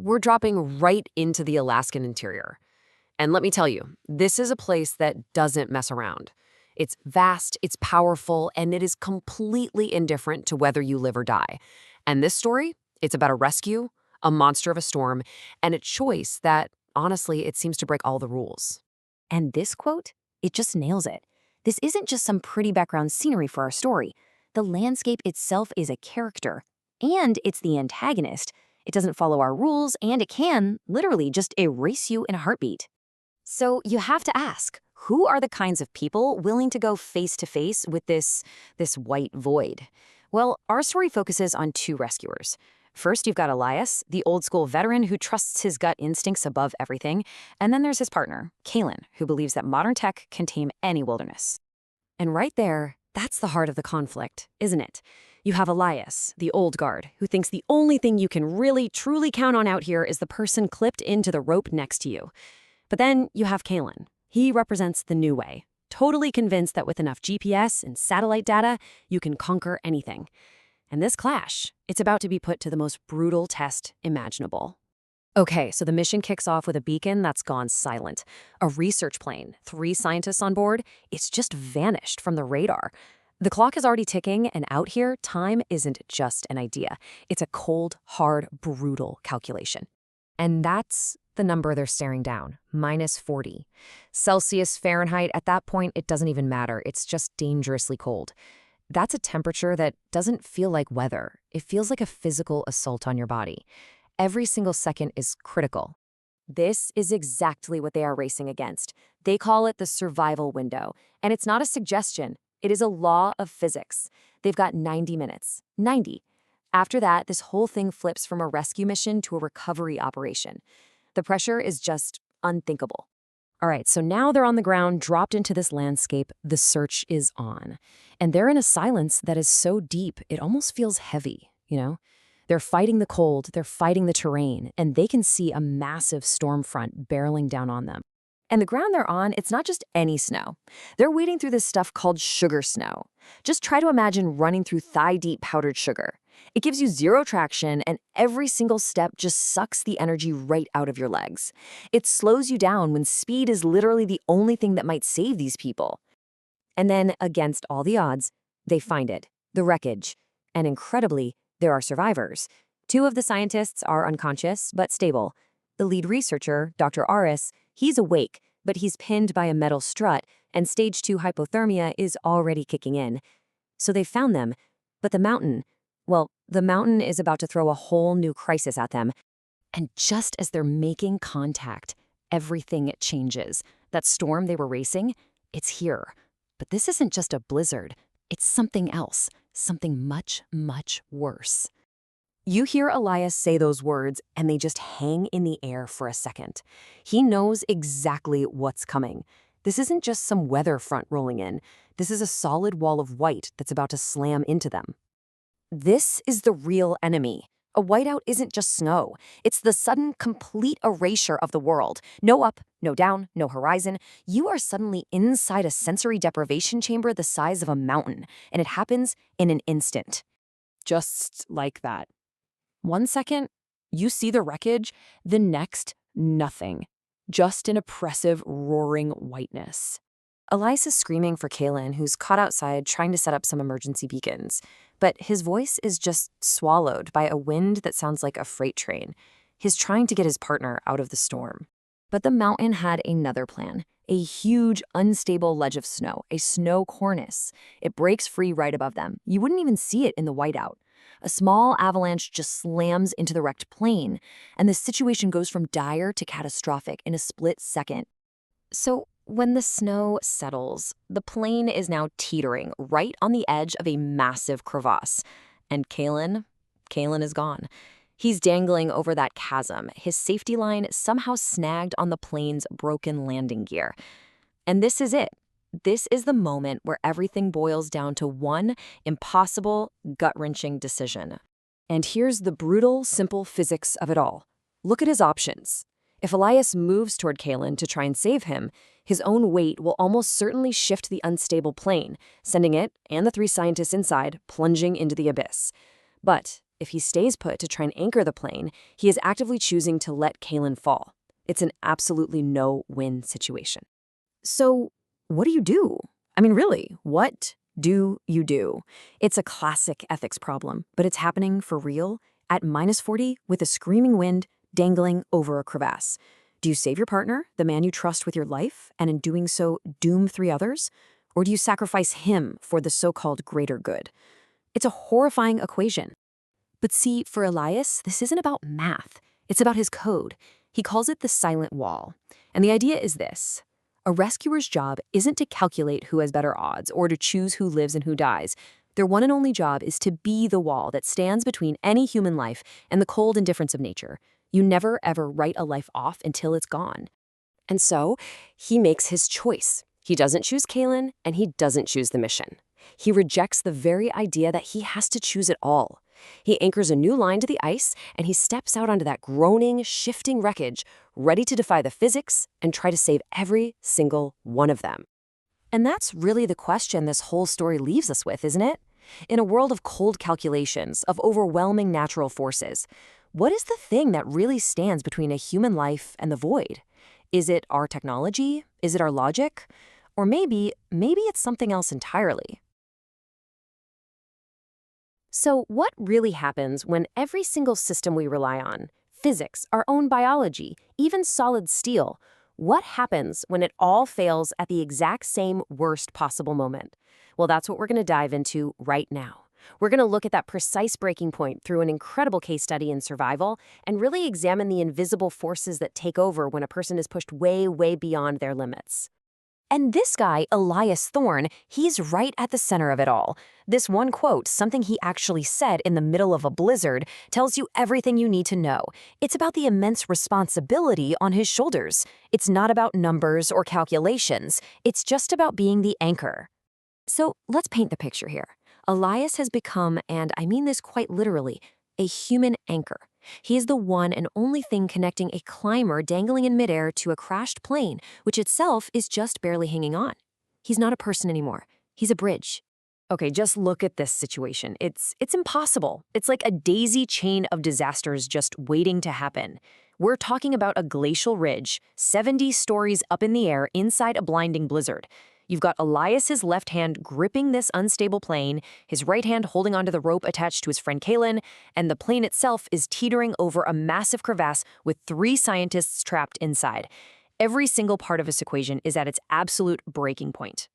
we're dropping right into the Alaskan interior. And let me tell you, this is a place that doesn't mess around. It's vast, it's powerful, and it is completely indifferent to whether you live or die. And this story, it's about a rescue, a monster of a storm, and a choice that, honestly, it seems to break all the rules. And this quote, it just nails it. This isn't just some pretty background scenery for our story. The landscape itself is a character, and it's the antagonist. It doesn't follow our rules, and it can, literally, just erase you in a heartbeat. So you have to ask, who are the kinds of people willing to go face-to-face with this white void? Well, our story focuses on two rescuers. First, you've got Elias, the old-school veteran who trusts his gut instincts above everything. And then there's his partner, Kalen, who believes that modern tech can tame any wilderness. And right there, that's the heart of the conflict, isn't it? You have Elias, the old guard, who thinks the only thing you can really, truly count on out here is the person clipped into the rope next to you. But then you have Kalen. He represents the new way, totally convinced that with enough GPS and satellite data, you can conquer anything. And this clash, it's about to be put to the most brutal test imaginable. Okay, so the mission kicks off with a beacon that's gone silent. A research plane, 3 scientists on board, it's just vanished from the radar. The clock is already ticking, and out here, time isn't just an idea. It's a cold, hard, brutal calculation. And that's the number they're staring down, -40. Celsius, Fahrenheit, at that point, it doesn't even matter. It's just dangerously cold. That's a temperature that doesn't feel like weather. It feels like a physical assault on your body. Every single second is critical. This is exactly what they are racing against. They call it the survival window. And it's not a suggestion. It is a law of physics. They've got 90 minutes. 90. After that, this whole thing flips from a rescue mission to a recovery operation. The pressure is just unthinkable. All right, so now they're on the ground, dropped into this landscape. The search is on. And they're in a silence that is so deep, it almost feels heavy, you know? They're fighting the cold, they're fighting the terrain, and they can see a massive storm front barreling down on them. And the ground they're on, it's not just any snow. They're wading through this stuff called sugar snow. Just try to imagine running through thigh-deep powdered sugar. It gives you zero traction, and every single step just sucks the energy right out of your legs. It slows you down when speed is literally the only thing that might save these people. And then, against all the odds, they find it, the wreckage. And incredibly, there are survivors. 2 of the scientists are unconscious, but stable. The lead researcher, Dr. Aris, he's awake, but he's pinned by a metal strut, and stage 2 hypothermia is already kicking in. So they found them, but the mountain is about to throw a whole new crisis at them. And just as they're making contact, everything changes. That storm they were racing, it's here. But this isn't just a blizzard. It's something else, something much, much worse. You hear Elias say those words, and they just hang in the air for a second. He knows exactly what's coming. This isn't just some weather front rolling in. This is a solid wall of white that's about to slam into them. This is the real enemy. A whiteout isn't just snow. It's the sudden, complete erasure of the world. No up, no down, no horizon. You are suddenly inside a sensory deprivation chamber the size of a mountain, and it happens in an instant. Just like that. 1 second, you see the wreckage. The next, nothing. Just an oppressive, roaring whiteness. Elias is screaming for Kalen, who's caught outside trying to set up some emergency beacons. But his voice is just swallowed by a wind that sounds like a freight train. He's trying to get his partner out of the storm. But the mountain had another plan. A huge, unstable ledge of snow, a snow cornice. It breaks free right above them. You wouldn't even see it in the whiteout. A small avalanche just slams into the wrecked plane, and the situation goes from dire to catastrophic in a split second. So when the snow settles, the plane is now teetering right on the edge of a massive crevasse. And Kalen is gone. He's dangling over that chasm, his safety line somehow snagged on the plane's broken landing gear. And this is it. This is the moment where everything boils down to one impossible, gut-wrenching decision. And here's the brutal, simple physics of it all. Look at his options. If Elias moves toward Kalen to try and save him, his own weight will almost certainly shift the unstable plane, sending it and the 3 scientists inside plunging into the abyss. But If he stays put to try and anchor the plane, he is actively choosing to let Kalen fall. It's an absolutely no-win situation. So, what do you do? I mean, really, what do you do? It's a classic ethics problem, but it's happening for real at -40 with a screaming wind dangling over a crevasse. Do you save your partner, the man you trust with your life, and in doing so, doom 3 others? Or do you sacrifice him for the so-called greater good? It's a horrifying equation. But see, for Elias, this isn't about math. It's about his code. He calls it the silent wall. And the idea is this. A rescuer's job isn't to calculate who has better odds or to choose who lives and who dies. Their one and only job is to be the wall that stands between any human life and the cold indifference of nature. You never, ever write a life off until it's gone. And so, he makes his choice. He doesn't choose Kalen, and he doesn't choose the mission. He rejects the very idea that he has to choose it all. He anchors a new line to the ice, and he steps out onto that groaning, shifting wreckage, ready to defy the physics and try to save every single one of them. And that's really the question this whole story leaves us with, isn't it? In a world of cold calculations, of overwhelming natural forces, what is the thing that really stands between a human life and the void? Is it our technology? Is it our logic? Or maybe it's something else entirely. So what really happens when every single system we rely on, physics, our own biology, even solid steel, what happens when it all fails at the exact same worst possible moment? Well, that's what we're going to dive into right now. We're going to look at that precise breaking point through an incredible case study in survival and really examine the invisible forces that take over when a person is pushed way, way beyond their limits. And this guy, Elias Thorne, he's right at the center of it all. This one quote, something he actually said in the middle of a blizzard, tells you everything you need to know. It's about the immense responsibility on his shoulders. It's not about numbers or calculations. It's just about being the anchor. So let's paint the picture here. Elias has become, and I mean this quite literally, a human anchor. He is the one and only thing connecting a climber dangling in midair to a crashed plane, which itself is just barely hanging on. He's not a person anymore. He's a bridge. Okay, just look at this situation. It's impossible. It's like a daisy chain of disasters just waiting to happen. We're talking about a glacial ridge, 70 stories up in the air inside a blinding blizzard. You've got Elias's left hand gripping this unstable plane, his right hand holding onto the rope attached to his friend Kalen, and the plane itself is teetering over a massive crevasse with 3 scientists trapped inside. Every single part of this equation is at its absolute breaking point.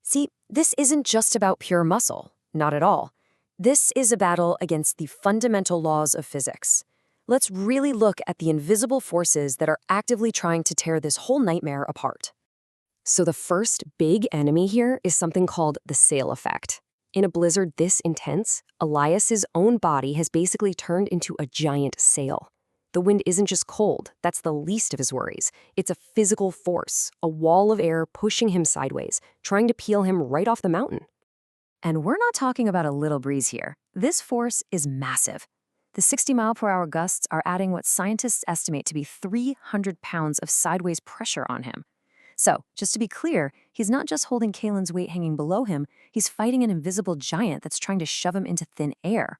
See, this isn't just about pure muscle. Not at all. This is a battle against the fundamental laws of physics. Let's really look at the invisible forces that are actively trying to tear this whole nightmare apart. So the first big enemy here is something called the sail effect. In a blizzard this intense, Elias's own body has basically turned into a giant sail. The wind isn't just cold, that's the least of his worries. It's a physical force, a wall of air pushing him sideways, trying to peel him right off the mountain. And we're not talking about a little breeze here. This force is massive. The 60-mile-per-hour gusts are adding what scientists estimate to be 300 pounds of sideways pressure on him. So, just to be clear, he's not just holding Kalen's weight hanging below him, he's fighting an invisible giant that's trying to shove him into thin air.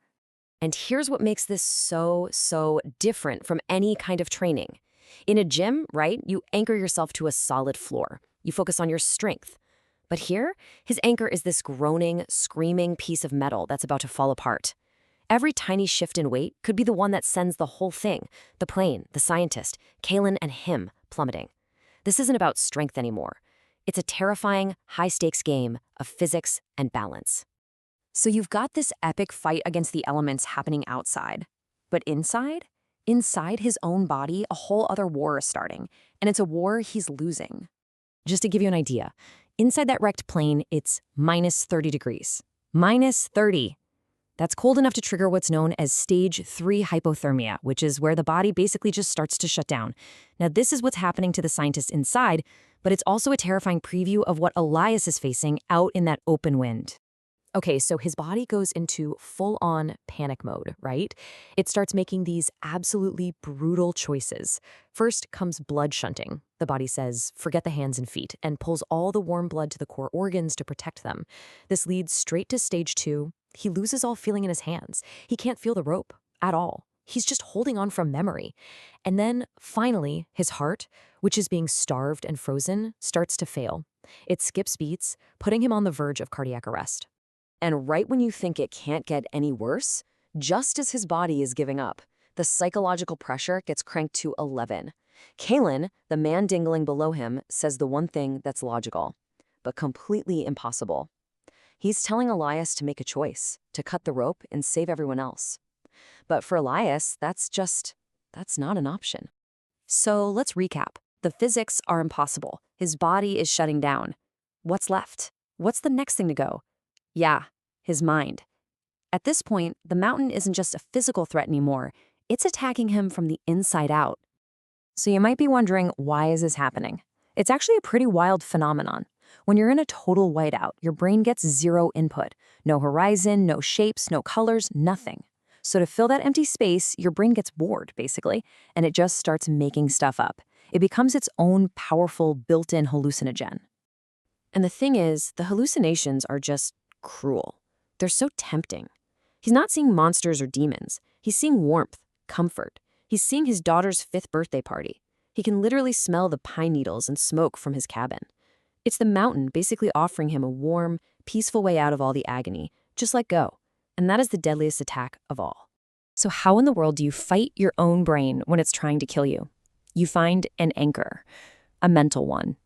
And here's what makes this so different from any kind of training. In a gym, right, you anchor yourself to a solid floor. You focus on your strength. But here, his anchor is this groaning, screaming piece of metal that's about to fall apart. Every tiny shift in weight could be the one that sends the whole thing, the plane, the scientist, Kalen and him, plummeting. This isn't about strength anymore. It's a terrifying, high-stakes game of physics and balance. So you've got this epic fight against the elements happening outside. But inside? Inside his own body, a whole other war is starting. And it's a war he's losing. Just to give you an idea, inside that wrecked plane, it's -30 degrees. -30. That's cold enough to trigger what's known as stage 3 hypothermia, which is where the body basically just starts to shut down. Now, this is what's happening to the scientists inside, but it's also a terrifying preview of what Elias is facing out in that open wind. Okay, so his body goes into full-on panic mode, right? It starts making these absolutely brutal choices. First comes blood shunting. The body says, forget the hands and feet, and pulls all the warm blood to the core organs to protect them. This leads straight to stage 2. He loses all feeling in his hands. He can't feel the rope at all. He's just holding on from memory. And then, finally, his heart, which is being starved and frozen, starts to fail. It skips beats, putting him on the verge of cardiac arrest. And right when you think it can't get any worse, just as his body is giving up, the psychological pressure gets cranked to 11. Kalen, the man dangling below him, says the one thing that's logical, but completely impossible. He's telling Elias to make a choice, to cut the rope and save everyone else. But for Elias, that's not an option. So let's recap. The physics are impossible. His body is shutting down. What's left? What's the next thing to go? Yeah, his mind. At this point, the mountain isn't just a physical threat anymore. It's attacking him from the inside out. So you might be wondering, why is this happening? It's actually a pretty wild phenomenon. When you're in a total whiteout, your brain gets zero input. No horizon, no shapes, no colors, nothing. So to fill that empty space, your brain gets bored, basically, and it just starts making stuff up. It becomes its own powerful, built-in hallucinogen. And the thing is, the hallucinations are just cruel. They're so tempting. He's not seeing monsters or demons. He's seeing warmth, comfort. He's seeing his daughter's 5th birthday party. He can literally smell the pine needles and smoke from his cabin. It's the mountain basically offering him a warm, peaceful way out of all the agony. Just let go. And that is the deadliest attack of all. So how in the world do you fight your own brain when it's trying to kill you? You find an anchor, a mental one.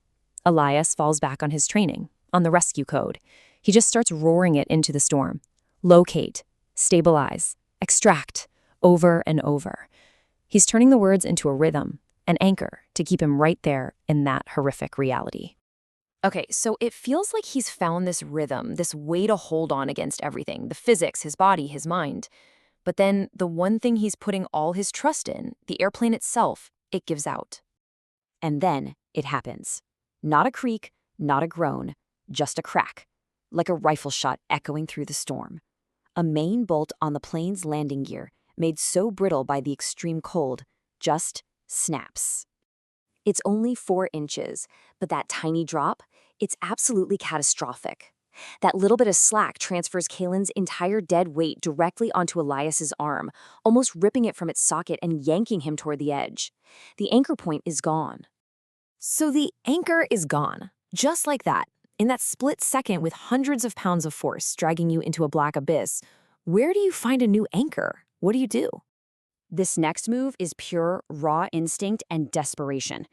Elias falls back on his training, on the rescue code. He just starts roaring it into the storm. Locate, stabilize, extract, over and over. He's turning the words into a rhythm, an anchor to keep him right there in that horrific reality. Okay, so it feels like he's found this rhythm, this way to hold on against everything, the physics, his body, his mind. But then the one thing he's putting all his trust in, the airplane itself, it gives out. And then it happens. Not a creak, not a groan, just a crack, like a rifle shot echoing through the storm. A main bolt on the plane's landing gear, made so brittle by the extreme cold, just snaps. It's only 4 inches, but that tiny drop, it's absolutely catastrophic. That little bit of slack transfers Kalen's entire dead weight directly onto Elias's arm, almost ripping it from its socket and yanking him toward the edge. The anchor point is gone. So the anchor is gone, just like that. In that split second with hundreds of pounds of force dragging you into a black abyss, where do you find a new anchor? What do you do? This next move is pure, raw instinct and desperation.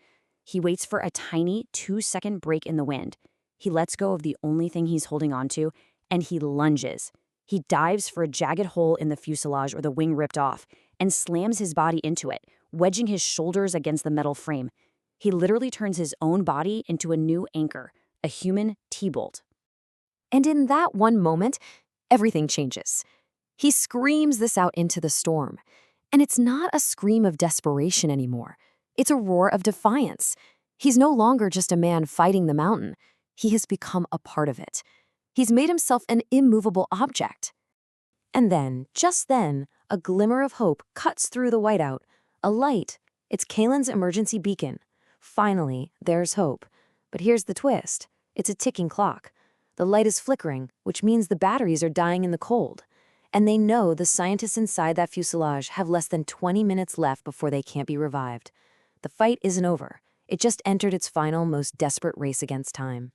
He waits for a tiny 2-second break in the wind. He lets go of the only thing he's holding onto, and he lunges. He dives for a jagged hole in the fuselage or the wing ripped off, and slams his body into it, wedging his shoulders against the metal frame. He literally turns his own body into a new anchor, a human T-bolt. And in that one moment, everything changes. He screams this out into the storm. And it's not a scream of desperation anymore. It's a roar of defiance. He's no longer just a man fighting the mountain. He has become a part of it. He's made himself an immovable object. And then, just then, a glimmer of hope cuts through the whiteout. A light. It's Kalen's emergency beacon. Finally, there's hope. But here's the twist. It's a ticking clock. The light is flickering, which means the batteries are dying in the cold. And they know the scientists inside that fuselage have less than 20 minutes left before they can't be revived. The fight isn't over. It just entered its final, most desperate race against time.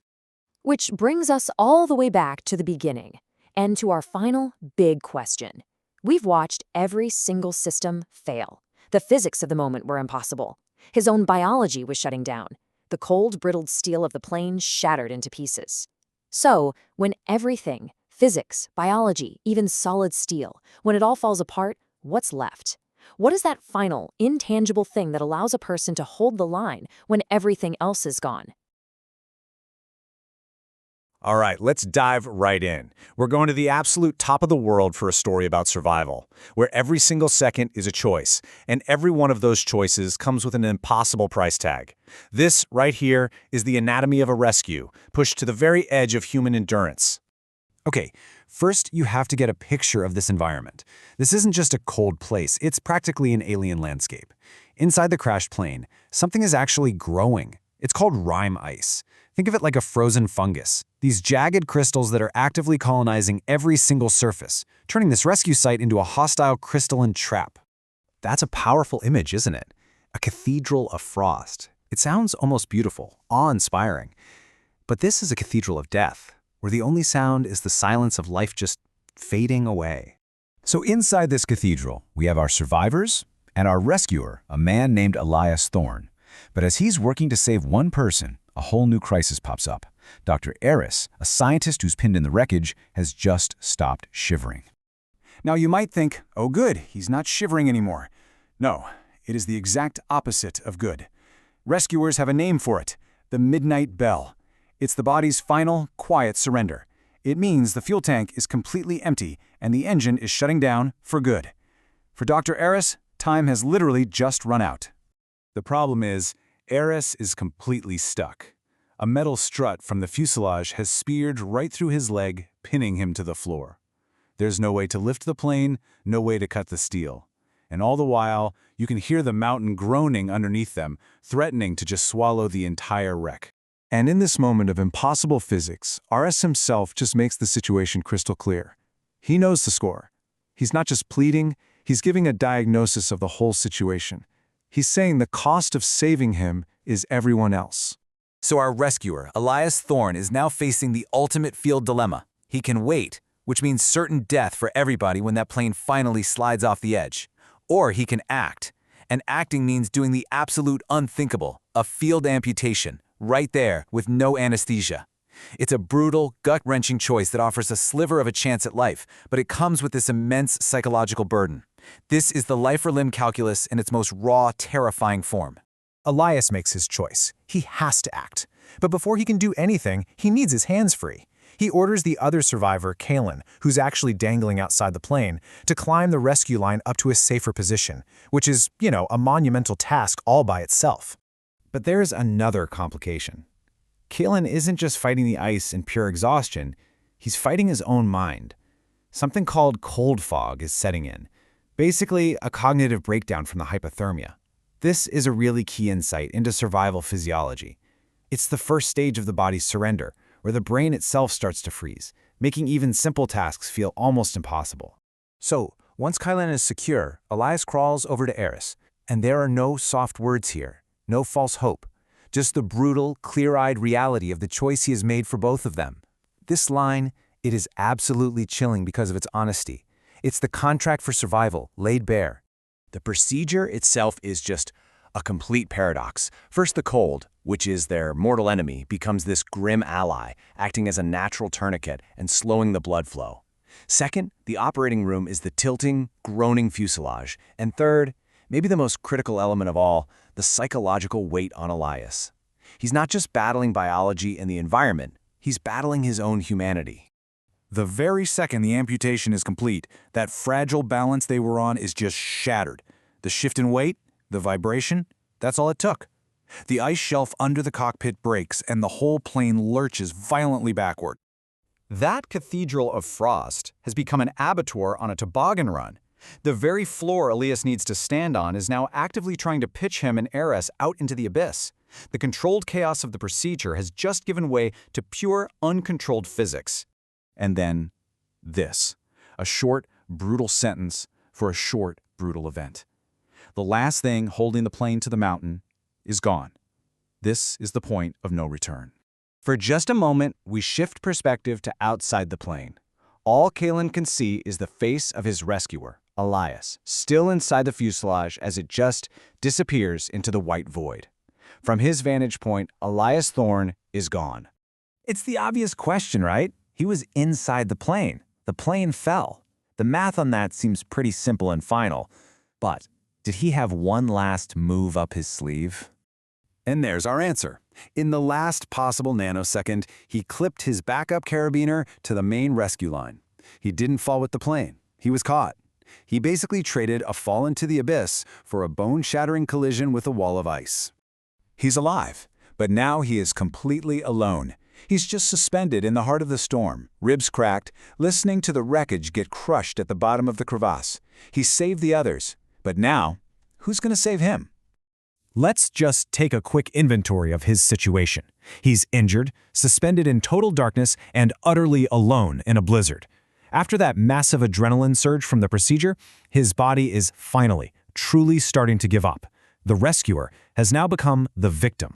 Which brings us all the way back to the beginning, and to our final big question. We've watched every single system fail. The physics of the moment were impossible. His own biology was shutting down. The cold, brittled steel of the plane shattered into pieces. So, when everything, physics, biology, even solid steel, when it all falls apart, what's left? What is that final, intangible thing that allows a person to hold the line when everything else is gone? All right, let's dive right in. We're going to the absolute top of the world for a story about survival, where every single second is a choice, and every one of those choices comes with an impossible price tag. This, right here, is the anatomy of a rescue, pushed to the very edge of human endurance. Okay, first you have to get a picture of this environment. This isn't just a cold place, it's practically an alien landscape. Inside the crashed plane, something is actually growing. It's called rime ice. Think of it like a frozen fungus, these jagged crystals that are actively colonizing every single surface, turning this rescue site into a hostile crystalline trap. That's a powerful image, isn't it? A cathedral of frost. It sounds almost beautiful, awe-inspiring. But this is a cathedral of death, where the only sound is the silence of life just fading away. So inside this cathedral, we have our survivors and our rescuer, a man named Elias Thorne. But as he's working to save one person, a whole new crisis pops up. Dr. Eris, a scientist who's pinned in the wreckage, has just stopped shivering. Now you might think, oh good, he's not shivering anymore. No, it is the exact opposite of good. Rescuers have a name for it, the midnight bell. It's the body's final, quiet surrender. It means the fuel tank is completely empty and the engine is shutting down for good. For Dr. Eris, time has literally just run out. The problem is, Eris is completely stuck. A metal strut from the fuselage has speared right through his leg, pinning him to the floor. There's no way to lift the plane, no way to cut the steel. And all the while, you can hear the mountain groaning underneath them, threatening to just swallow the entire wreck. And in this moment of impossible physics, RS himself just makes the situation crystal clear. He knows the score. He's not just pleading, he's giving a diagnosis of the whole situation. He's saying the cost of saving him is everyone else. So our rescuer, Elias Thorne, is now facing the ultimate field dilemma. He can wait, which means certain death for everybody when that plane finally slides off the edge. Or he can act. And acting means doing the absolute unthinkable, a field amputation, right there with no anesthesia. It's a brutal, gut-wrenching choice that offers a sliver of a chance at life, but it comes with this immense psychological burden. This is the life or limb calculus in its most raw, terrifying form. Elias makes his choice. He has to act. But before he can do anything, he needs his hands free. He orders the other survivor, Kalen, who's actually dangling outside the plane, to climb the rescue line up to a safer position, which is, a monumental task all by itself. But there's another complication. Kalen isn't just fighting the ice in pure exhaustion, he's fighting his own mind. Something called cold fog is setting in. Basically, a cognitive breakdown from the hypothermia. This is a really key insight into survival physiology. It's the first stage of the body's surrender, where the brain itself starts to freeze, making even simple tasks feel almost impossible. So, once Kylan is secure, Elias crawls over to Eris, and there are no soft words here, no false hope, just the brutal, clear-eyed reality of the choice he has made for both of them. This line, it is absolutely chilling because of its honesty. It's the contract for survival, laid bare. The procedure itself is just a complete paradox. First, the cold, which is their mortal enemy, becomes this grim ally, acting as a natural tourniquet and slowing the blood flow. Second, the operating room is the tilting, groaning fuselage. And third, maybe the most critical element of all, the psychological weight on Elias. He's not just battling biology and the environment, he's battling his own humanity. The very second the amputation is complete, that fragile balance they were on is just shattered. The shift in weight, the vibration, that's all it took. The ice shelf under the cockpit breaks and the whole plane lurches violently backward. That cathedral of frost has become an abattoir on a toboggan run. The very floor Elias needs to stand on is now actively trying to pitch him and Eris out into the abyss. The controlled chaos of the procedure has just given way to pure, uncontrolled physics. And then, this. A short, brutal sentence for a short, brutal event. The last thing holding the plane to the mountain is gone. This is the point of no return. For just a moment, we shift perspective to outside the plane. All Kalen can see is the face of his rescuer, Elias, still inside the fuselage as it just disappears into the white void. From his vantage point, Elias Thorne is gone. It's the obvious question, right? He was inside the plane. The plane fell. The math on that seems pretty simple and final. But did he have one last move up his sleeve? And there's our answer. In the last possible nanosecond, he clipped his backup carabiner to the main rescue line. He didn't fall with the plane. He was caught. He basically traded a fall into the abyss for a bone-shattering collision with a wall of ice. He's alive, but now he is completely alone. He's just suspended in the heart of the storm, ribs cracked, listening to the wreckage get crushed at the bottom of the crevasse. He saved the others, but now, who's going to save him? Let's just take a quick inventory of his situation. He's injured, suspended in total darkness, and utterly alone in a blizzard. After that massive adrenaline surge from the procedure, his body is finally, truly starting to give up. The rescuer has now become the victim.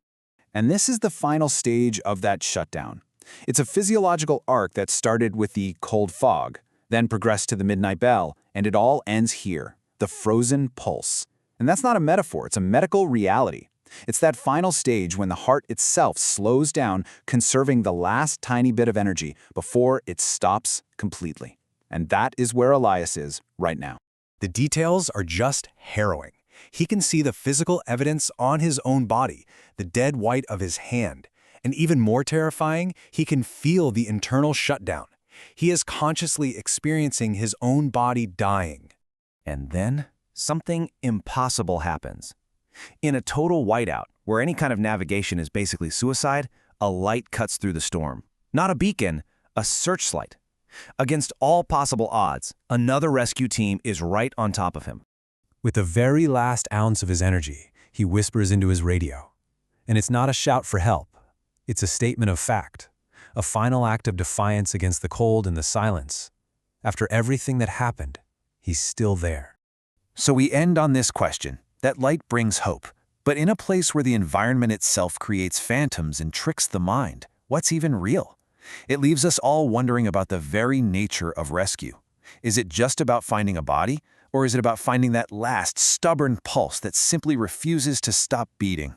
And this is the final stage of that shutdown. It's a physiological arc that started with the cold fog, then progressed to the midnight bell, and it all ends here, the frozen pulse. And that's not a metaphor, it's a medical reality. It's that final stage when the heart itself slows down, conserving the last tiny bit of energy before it stops completely. And that is where Elias is right now. The details are just harrowing. He can see the physical evidence on his own body, the dead white of his hand. And even more terrifying, he can feel the internal shutdown. He is consciously experiencing his own body dying. And then, something impossible happens. In a total whiteout, where any kind of navigation is basically suicide, a light cuts through the storm. Not a beacon, a searchlight. Against all possible odds, another rescue team is right on top of him. With the very last ounce of his energy, he whispers into his radio. And it's not a shout for help. It's a statement of fact, a final act of defiance against the cold and the silence. After everything that happened, he's still there. So we end on this question. That light brings hope. But in a place where the environment itself creates phantoms and tricks the mind, what's even real? It leaves us all wondering about the very nature of rescue. Is it just about finding a body? Or is it about finding that last stubborn pulse that simply refuses to stop beating?